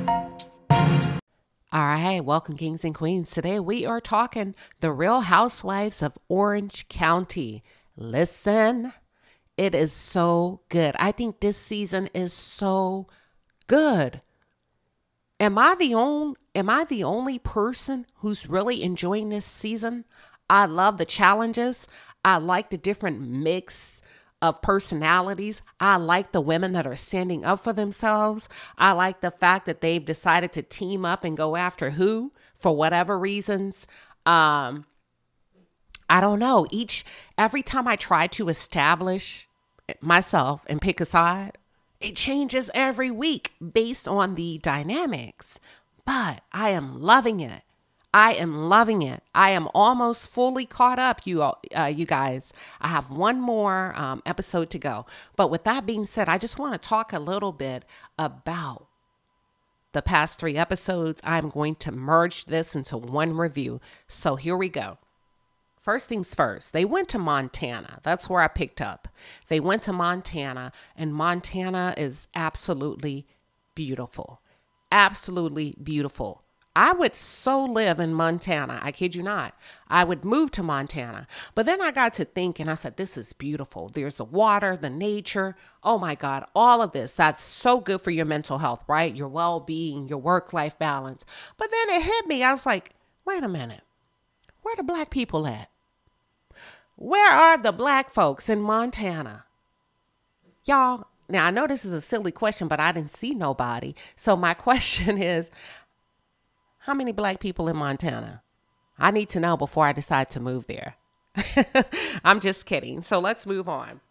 All right, welcome kings and queens. Today we are talking The Real Housewives of Orange County. Listen, it is so good. I think this season is so good. Am I the only person who's really enjoying this season? I love the challenges. I like the different mix of personalities. I like the women that are standing up for themselves. I like the fact that they've decided to team up and go after who for whatever reasons. I don't know. Every time I try to establish myself and pick a side, it changes every week based on the dynamics. But I am loving it. I am almost fully caught up, you guys. I have one more episode to go. But with that being said, I just want to talk a little bit about the past 3 episodes. I'm going to merge this into one review. So here we go. First things first, they went to Montana. That's where I picked up. They went to Montana, and Montana is absolutely beautiful. Absolutely beautiful. I would so live in Montana. I kid you not. I would move to Montana. But then I got to think and I said, this is beautiful. There's the water, the nature. Oh my God, all of this. That's so good for your mental health, right? Your well-being, your work-life balance. But then it hit me. I was like, wait a minute. Where the black people at? Where are the black folks in Montana? Y'all, now I know this is a silly question, but I didn't see nobody. So my question is, how many black people in Montana? I need to know before I decide to move there. I'm just kidding. So let's move on.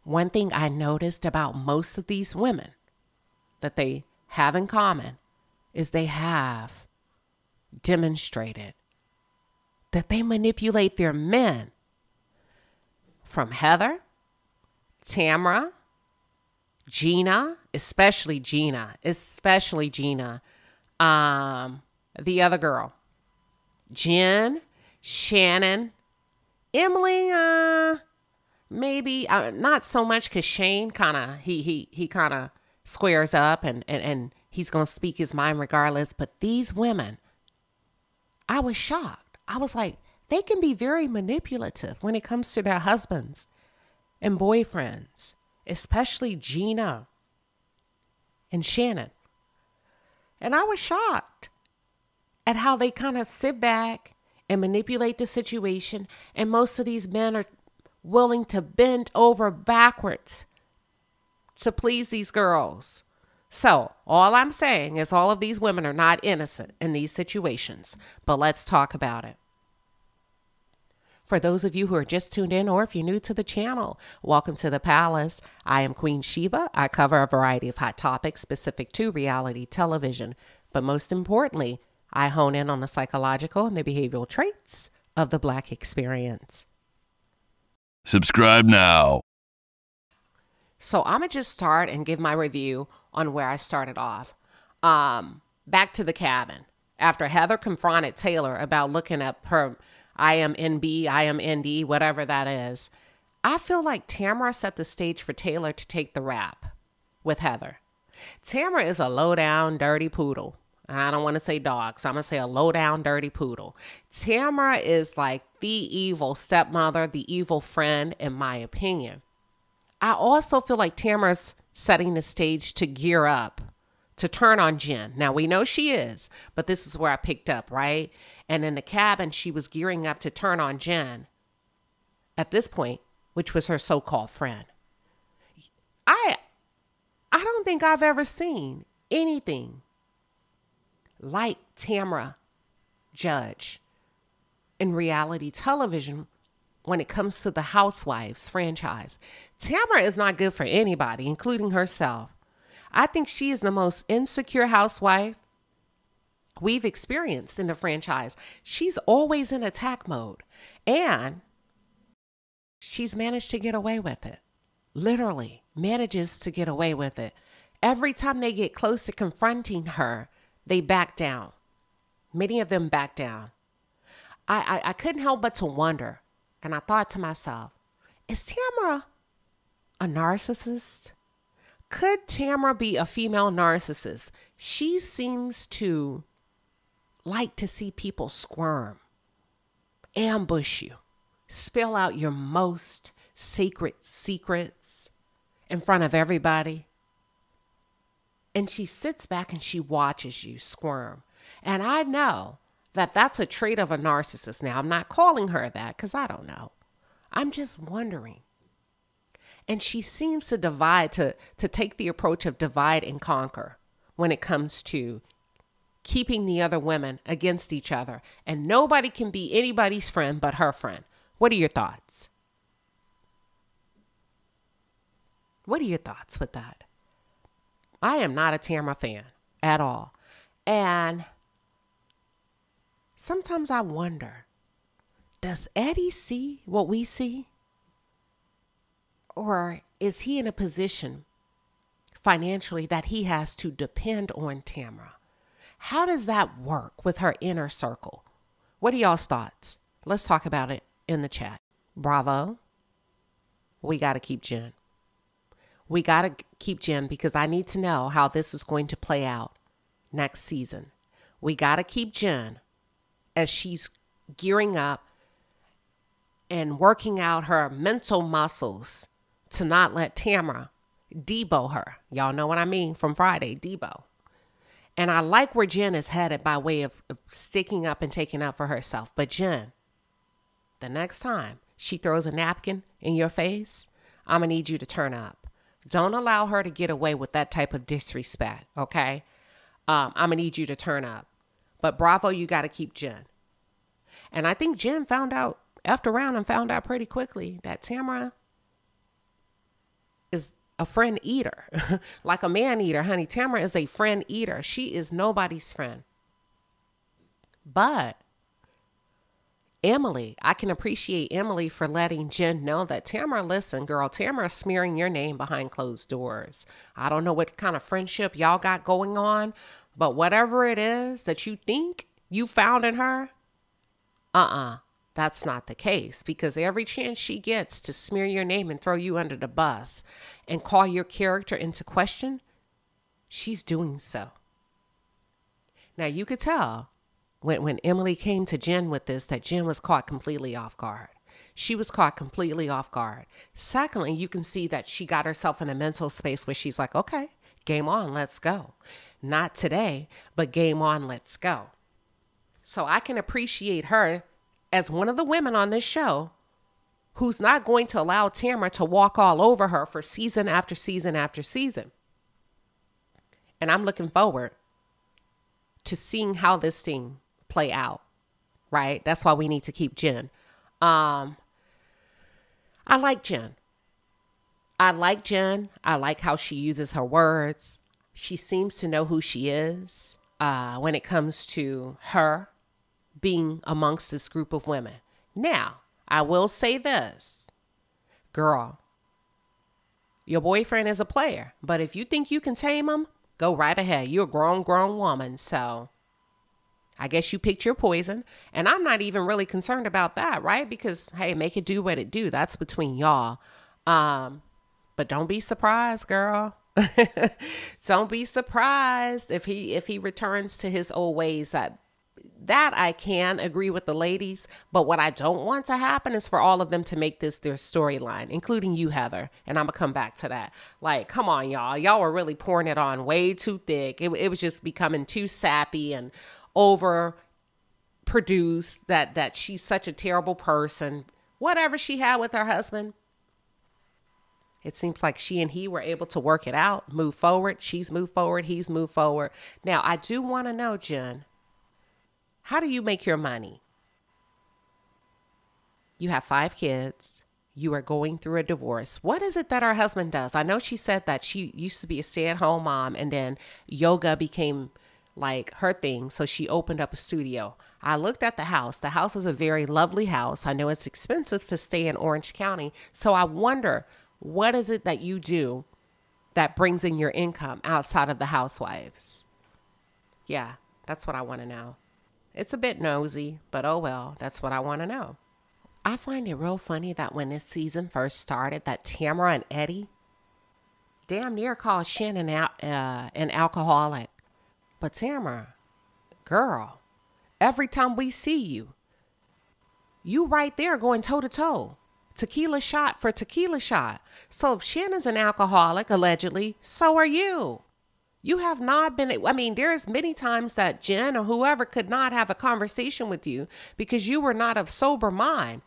One thing I noticed about most of these women that they have in common is they have demonstrated that they manipulate their men. From Heather, Tamra, Gina, especially Gina, the other girl, Jen, Shannon, Emily, maybe not so much because Shane he kind of squares up and he's going to speak his mind regardless. But these women, I was shocked. I was like, they can be very manipulative when it comes to their husbands and boyfriends, especially Gina and Shannon. And I was shocked at how they kind of sit back and manipulate the situation. And most of these men are willing to bend over backwards to please these girls. So all I'm saying is all of these women are not innocent in these situations. But let's talk about it. For those of you who are just tuned in, or if you're new to the channel, welcome to the palace. I am Queen Sheba. I cover a variety of hot topics specific to reality television. But most importantly, I hone in on the psychological and the behavioral traits of the Black experience. Subscribe now. So I'm going to just start and give my review on where I started off. Back to the cabin. After Heather confronted Taylor about looking up her IMNB, IMND, whatever that is, I feel like Tamra set the stage for Taylor to take the rap with Heather. Tamra is a low-down, dirty poodle. And I don't want to say dog, so I'm going to say a low-down, dirty poodle. Tamra is like the evil stepmother, the evil friend, in my opinion. I also feel like Tamra's setting the stage to gear up, to turn on Jen. Now, we know she is, but this is where I picked up, right? And in the cabin, she was gearing up to turn on Jen at this point, which was her so-called friend. I don't think I've ever seen anything like Tamra Judge in reality television when it comes to the Housewives franchise. Tamra is not good for anybody, including herself. I think she is the most insecure housewife we've experienced in the franchise. She's always in attack mode, and she's managed to get away with it. Literally manages to get away with it. Every time they get close to confronting her, they back down. Many of them back down. I couldn't help but to wonder, and I thought to myself, is Tamra a narcissist? Could Tamra be a female narcissist? She seems to like to see people squirm, ambush you, spill out your most sacred secrets in front of everybody. And she sits back and she watches you squirm. And I know that that's a trait of a narcissist. Now, I'm not calling her that because I don't know. I'm just wondering. And she seems to to take the approach of divide and conquer when it comes to keeping the other women against each other. And nobody can be anybody's friend but her friend. What are your thoughts? What are your thoughts with that? I am not a Tamra fan at all. And sometimes I wonder, does Eddie see what we see? Or is he in a position financially that he has to depend on Tamra? How does that work with her inner circle? What are y'all's thoughts? Let's talk about it in the chat. Bravo. We got to keep Jen. We got to keep Jen because I need to know how this is going to play out next season. We got to keep Jen as she's gearing up and working out her mental muscles to not let Tamra debo her. Y'all know what I mean from Friday, debo. And I like where Jen is headed by way of sticking up and taking up for herself. But Jen, the next time she throws a napkin in your face, I'm going to need you to turn up. Don't allow her to get away with that type of disrespect, okay? I'm going to need you to turn up. But bravo, you got to keep Jen. And I think Jen found out, effed around and found out pretty quickly that Tamra is a friend eater, like a man eater, honey. Tamra is a friend eater. She is nobody's friend. But Emily, I can appreciate Emily for letting Jen know that Tamra, listen, girl, Tamra is smearing your name behind closed doors. I don't know what kind of friendship y'all got going on, but whatever it is that you think you found in her, that's not the case, because every chance she gets to smear your name and throw you under the bus and call your character into question, she's doing so. Now, you could tell when Emily came to Jen with this, that Jen was caught completely off guard. She was caught completely off guard. Secondly, you can see that she got herself in a mental space where she's like, okay, game on, let's go. Not today, but game on, let's go. So I can appreciate her as one of the women on this show who's not going to allow Tamra to walk all over her for season after season after season. And I'm looking forward to seeing how this thing play out, right? That's why we need to keep Jen. I like Jen. I like how she uses her words. She seems to know who she is when it comes to her being amongst this group of women. Now, I will say this, girl, your boyfriend is a player, but if you think you can tame him, go right ahead. You're a grown woman, so I guess you picked your poison. And I'm not even really concerned about that, right? Because, hey, make it do what it do. That's between y'all. But don't be surprised, girl. Don't be surprised if he returns to his old ways. That I can agree with the ladies, but what I don't want to happen is for all of them to make this their storyline, including you, Heather. And I'm gonna come back to that. Like, come on, y'all. Y'all were really pouring it on way too thick. It was just becoming too sappy and over produced that she's such a terrible person. Whatever she had with her husband, it seems like she and he were able to work it out, move forward. She's moved forward. He's moved forward. Now, I do want to know, Jen, how do you make your money? You have 5 kids. You are going through a divorce. What is it that her husband does? I know she said that she used to be a stay-at-home mom and then yoga became like her thing. So she opened up a studio. I looked at the house. The house is a very lovely house. I know it's expensive to stay in Orange County. So I wonder, what is it that you do that brings in your income outside of the housewives? Yeah, that's what I want to know. It's a bit nosy, but oh well, that's what I want to know. I find it real funny that when this season first started, that Tamra and Eddie damn near called Shannon an alcoholic. But Tamra, girl, every time we see you, you right there going toe to toe. Tequila shot for tequila shot. So if Shannon's an alcoholic, allegedly, so are you. You have not been, I mean, there's many times that Jen or whoever could not have a conversation with you because you were not of sober mind.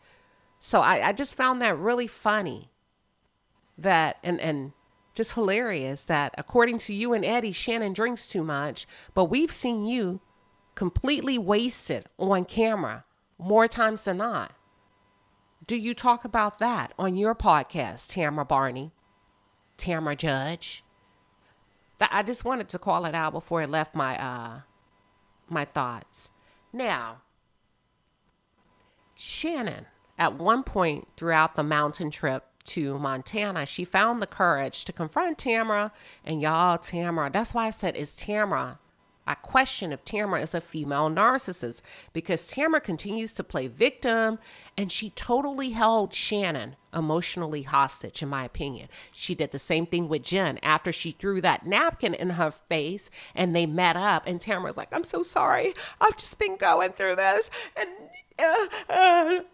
So I just found that really funny that, and just hilarious that according to you and Eddie, Shannon drinks too much, but we've seen you completely wasted on camera more times than not. Do you talk about that on your podcast, Tamra Judge? I just wanted to call it out before it left my my thoughts. Now, Shannon, at one point throughout the mountain trip to Montana, she found the courage to confront Tamra. And y'all, Tamra, that's why I said, is Tamra? I question if Tamra is a female narcissist because Tamra continues to play victim and she totally held Shannon emotionally hostage, in my opinion. She did the same thing with Jen after she threw that napkin in her face and they met up and Tamra was like, I'm so sorry. I've just been going through this. And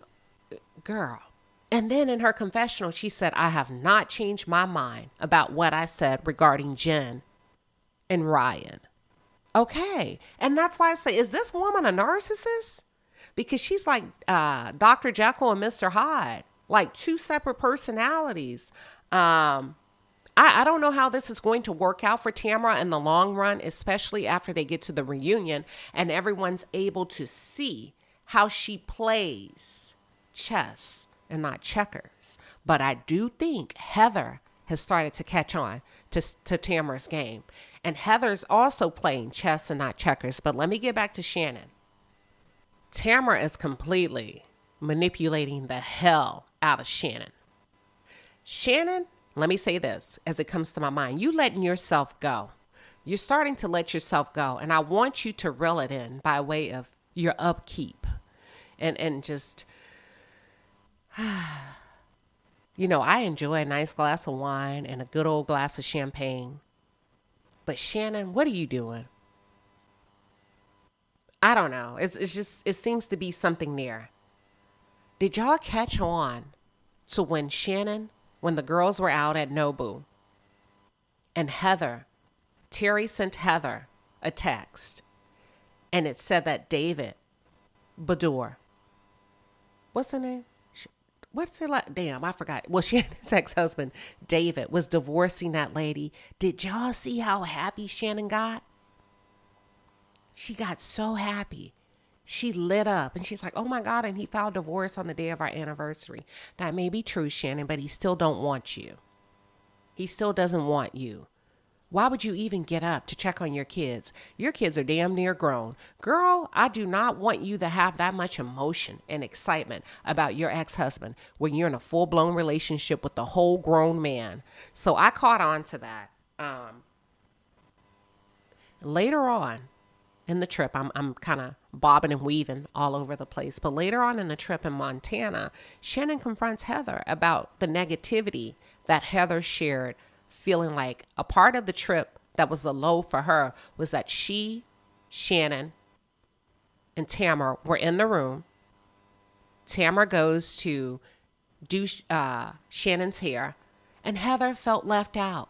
girl. And then in her confessional, she said, I have not changed my mind about what I said regarding Jen and Ryan. Okay. And that's why I say, is this woman a narcissist? Because she's like Dr. Jekyll and Mr. Hyde, like two separate personalities. I don't know how this is going to work out for Tamra in the long run, especially after they get to the reunion and everyone's able to see how she plays chess and not checkers. But I do think Heather has started to catch on to Tamra's game. And Heather's also playing chess and not checkers. But let me get back to Shannon. Tamra is completely manipulating the hell out of Shannon. Shannon, let me say this as it comes to my mind. You letting yourself go. You're starting to let yourself go. And I want you to reel it in by way of your upkeep. And just, you know, I enjoy a nice glass of wine and a good old glass of champagne. But Shannon, what are you doing? I don't know. It's just, it seems to be something there. Did y'all catch on to when the girls were out at Nobu and Terry sent Heather a text and it said that David Bador, what's her name? What's her like? Damn, I forgot. Well, Shannon's ex-husband, David, was divorcing that lady. Did y'all see how happy Shannon got? She got so happy. She lit up and she's like, oh my God. And he filed divorce on the day of our anniversary. That may be true, Shannon, but he still don't want you. He still doesn't want you. Why would you even get up to check on your kids? Your kids are damn near grown. Girl, I do not want you to have that much emotion and excitement about your ex-husband when you're in a full-blown relationship with a whole grown man. So I caught on to that. Later on in the trip, I'm kind of bobbing and weaving all over the place. But later on in the trip in Montana, Shannon confronts Heather about the negativity that Heather shared, feeling like a part of the trip that was a low for her was that she, Shannon, and Tamra were in the room. Tamra goes to do Shannon's hair, and Heather felt left out.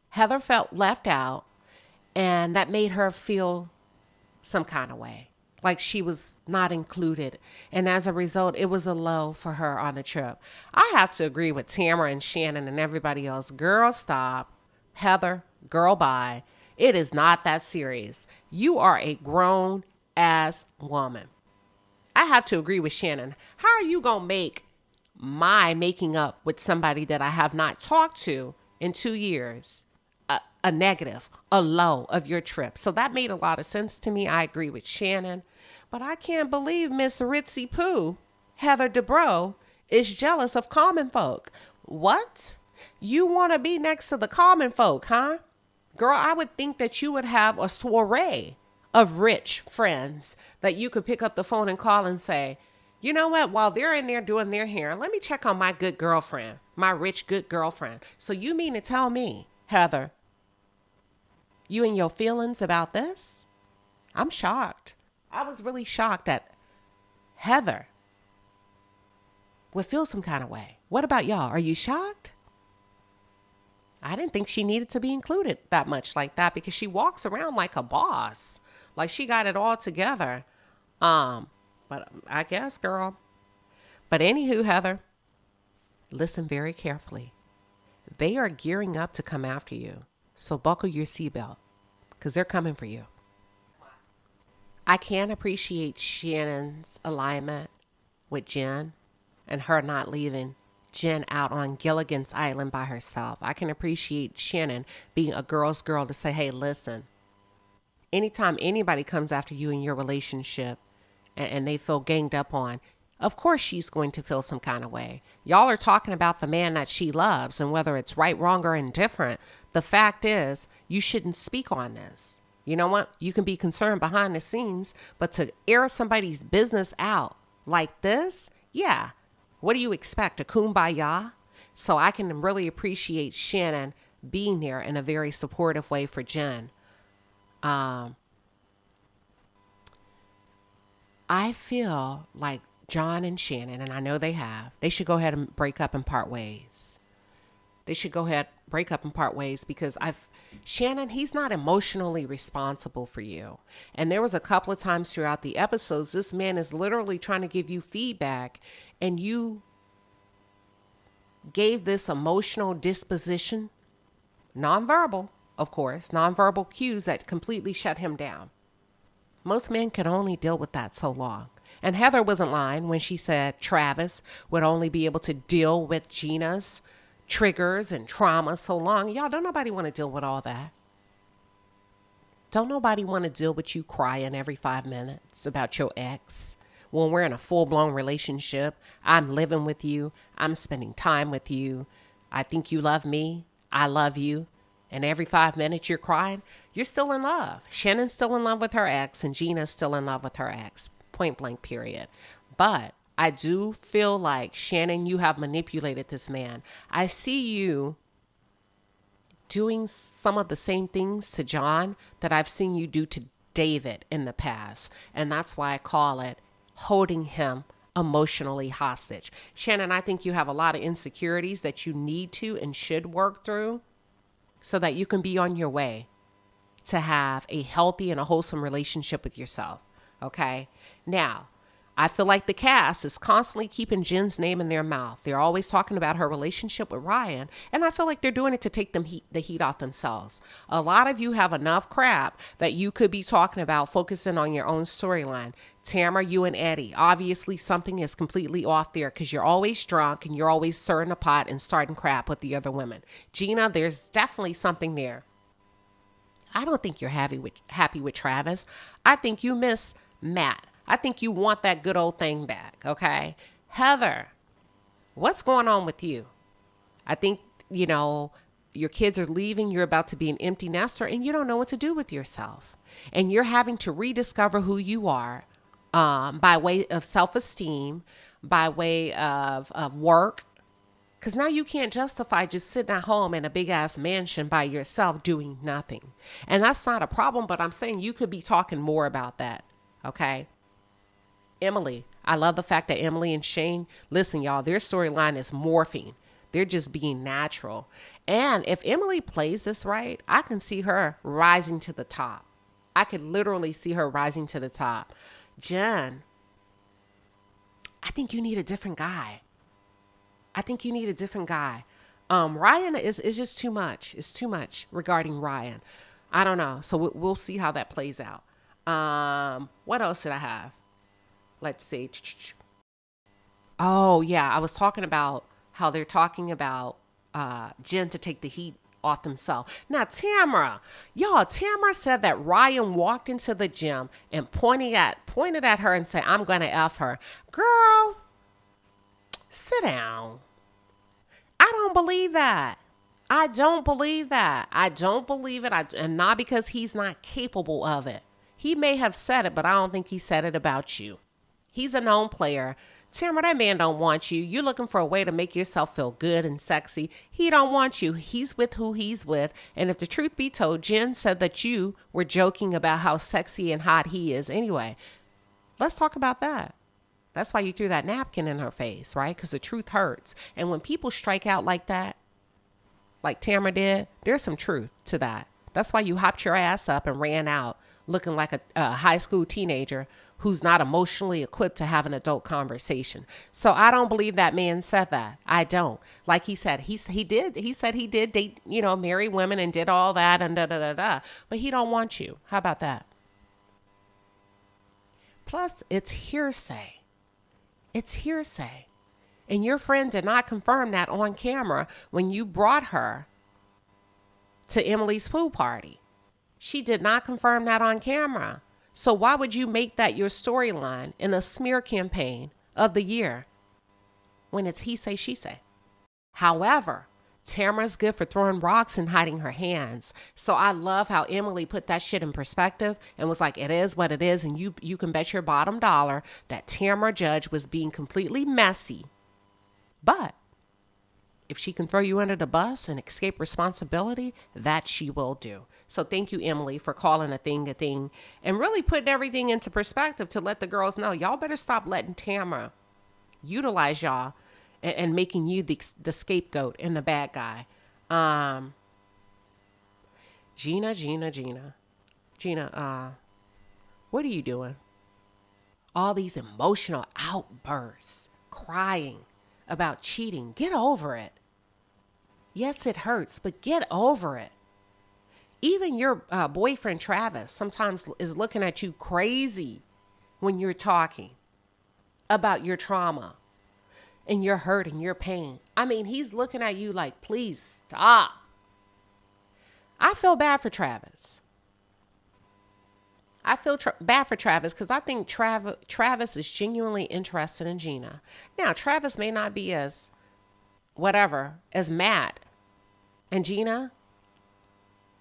Heather felt left out, and that made her feel some kind of way, like she was not included. And as a result, it was a low for her on the trip. I have to agree with Tamra and Shannon and everybody else. Girl, stop. Heather, girl, bye. It is not that serious. You are a grown-ass woman. I have to agree with Shannon. How are you going to make my making up with somebody that I have not talked to in 2 years a negative, a low of your trip? So that made a lot of sense to me. I agree with Shannon. But I can't believe Miss Ritzy Poo, Heather Dubrow, is jealous of common folk. What? You want to be next to the common folk, huh? Girl, I would think that you would have a soiree of rich friends that you could pick up the phone and call and say, You know what? While they're in there doing their hair, let me check on my good girlfriend, my rich, good girlfriend. So you mean to tell me, Heather, you and your feelings about this? I'm shocked. I was really shocked that Heather would feel some kind of way. What about y'all? Are you shocked? I didn't think she needed to be included that much like that because she walks around like a boss. Like she got it all together. But I guess, girl. But anywho, Heather, listen very carefully. They are gearing up to come after you. So buckle your seatbelt because they're coming for you. I can appreciate Shannon's alignment with Jen and her not leaving Jen out on Gilligan's Island by herself. I can appreciate Shannon being a girl's girl to say, hey, listen, anytime anybody comes after you in your relationship and they feel ganged up on, of course she's going to feel some kind of way. Y'all are talking about the man that she loves and whether it's right, wrong, or indifferent. The fact is, you shouldn't speak on this. You know what? You can be concerned behind the scenes, but to air somebody's business out like this, yeah. What do you expect? A kumbaya? So I can really appreciate Shannon being there in a very supportive way for Jen. I feel like John and Shannon, and I know they should go ahead and break up and part ways. They should go ahead, break up and part ways because Shannon, he's not emotionally responsible for you. And there was a couple of times throughout the episodes, this man is literally trying to give you feedback and you gave this emotional disposition, nonverbal, of course, nonverbal cues that completely shut him down. Most men can only deal with that so long. And Heather wasn't lying when she said Travis would only be able to deal with Gina's triggers and trauma so long. Y'all, don't nobody want to deal with all that. Don't nobody want to deal with you crying every 5 minutes about your ex. When we're in a full-blown relationship, I'm living with you. I'm spending time with you. I think you love me. I love you. And every 5 minutes you're crying, you're still in love. Shannon's still in love with her ex and Gina's still in love with her ex. Point blank, period. But I do feel like, Shannon, you have manipulated this man. I see you doing some of the same things to John that I've seen you do to David in the past. And that's why I call it holding him emotionally hostage. Shannon, I think you have a lot of insecurities that you need to and should work through so that you can be on your way to have a healthy and a wholesome relationship with yourself. Okay? Now, I feel like the cast is constantly keeping Jen's name in their mouth. They're always talking about her relationship with Ryan, and I feel like they're doing it to take the heat off themselves. A lot of you have enough crap that you could be talking about focusing on your own storyline. Tamra, you and Eddie, obviously something is completely off there because you're always drunk and you're always stirring the pot and starting crap with the other women. Gina, there's definitely something there. I don't think you're happy with Travis. I think you miss Matt. I think you want that good old thing back, okay? Heather, what's going on with you? I think, your kids are leaving. You're about to be an empty nester, and you don't know what to do with yourself. And you're having to rediscover who you are by way of self-esteem, by way of work. Because now you can't justify just sitting at home in a big-ass mansion by yourself doing nothing. And that's not a problem, but I'm saying you could be talking more about that, okay? Emily, I love the fact that Emily and Shane, listen, y'all, their storyline is morphing. They're just being natural. And if Emily plays this right, I can see her rising to the top. I could literally see her rising to the top. Jen, I think you need a different guy. Ryan is just too much. It's too much regarding Ryan. I don't know. So we'll see how that plays out. What else did I have? Let's see. Oh, yeah. I was talking about how they're talking about Jen to take the heat off themselves. Now, Tamra said that Ryan walked into the gym and pointed at her and said, I'm going to F her. Girl, sit down. I don't believe that. I don't believe it. And not because he's not capable of it. He may have said it, but I don't think he said it about you. He's a known player. Tamra, that man don't want you. You're looking for a way to make yourself feel good and sexy. He don't want you. He's with who he's with. And if the truth be told, Jen said that you were joking about how sexy and hot he is. Anyway, let's talk about that. That's why you threw that napkin in her face, right? Because the truth hurts. And when people strike out like that, like Tamra did, there's some truth to that. That's why you hopped your ass up and ran out looking like a high school teenager who's not emotionally equipped to have an adult conversation. So I don't believe that man said that. I don't. Like he said, he said he did date, marry women and did all that and da. But he don't want you. How about that? Plus, it's hearsay. It's hearsay. And your friend did not confirm that on camera when you brought her to Emily's pool party. She did not confirm that on camera. So why would you make that your storyline in a smear campaign of the year when it's he say, she say? However, Tamra's good for throwing rocks and hiding her hands. So I love how Emily put that shit in perspective and was like, it is what it is. And you can bet your bottom dollar that Tamra Judge was being completely messy. But if she can throw you under the bus and escape responsibility, that she will do. So thank you, Emily, for calling a thing and really putting everything into perspective to let the girls know, y'all better stop letting Tamra utilize y'all and making you the scapegoat and the bad guy. Gina, what are you doing? All these emotional outbursts, crying about cheating. Get over it. Yes, it hurts, but get over it. Even your boyfriend, Travis, sometimes is looking at you crazy when you're talking about your trauma and your hurt and your pain. I mean, he's looking at you like, please stop. I feel bad for Travis. I feel bad for Travis because I think Travis is genuinely interested in Gina. Now, Travis may not be as mad. And Gina,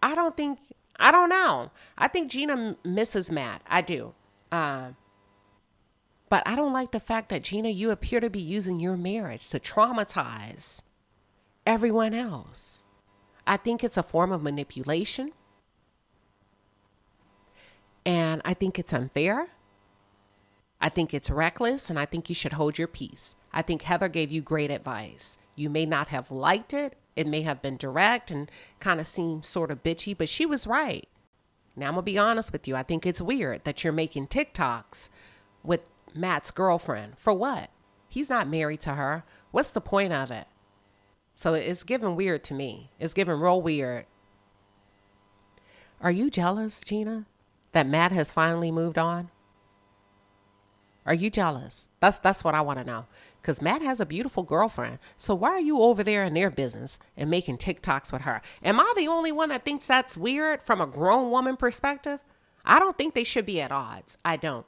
I don't know. I think Gina misses Matt. I do. But I don't like the fact that, Gina, you appear to be using your marriage to traumatize everyone else. I think it's a form of manipulation. And I think it's unfair. I think it's reckless, and I think you should hold your peace. I think Heather gave you great advice. You may not have liked it. It may have been direct and kind of seemed sort of bitchy, but she was right. Now, I'm going to be honest with you. I think it's weird that you're making TikToks with Matt's girlfriend. For what? He's not married to her. What's the point of it? So it's giving weird to me. It's giving real weird. Are you jealous, Gina, that Matt has finally moved on? Are you jealous? That's what I want to know. Because Matt has a beautiful girlfriend. So why are you over there in their business and making TikToks with her? Am I the only one that thinks that's weird from a grown woman perspective? I don't think they should be at odds. I don't.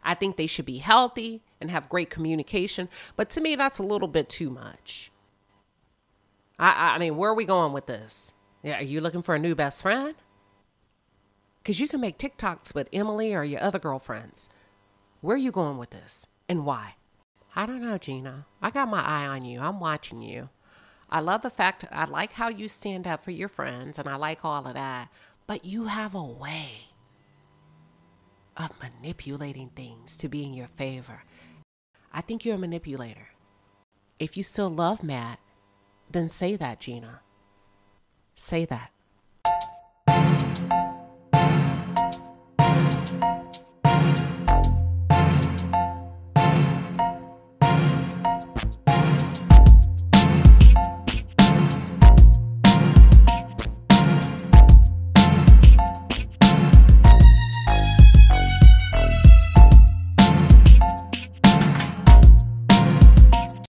I think they should be healthy and have great communication. But to me, that's a little bit too much. I mean, where are we going with this? Yeah, are you looking for a new best friend? Because you can make TikToks with Emily or your other girlfriends. Where are you going with this and why? I don't know, Gina. I got my eye on you. I'm watching you. I love the fact, I like how you stand up for your friends and I like all of that. But you have a way of manipulating things to be in your favor. I think you're a manipulator. If you still love Matt, then say that, Gina. Say that.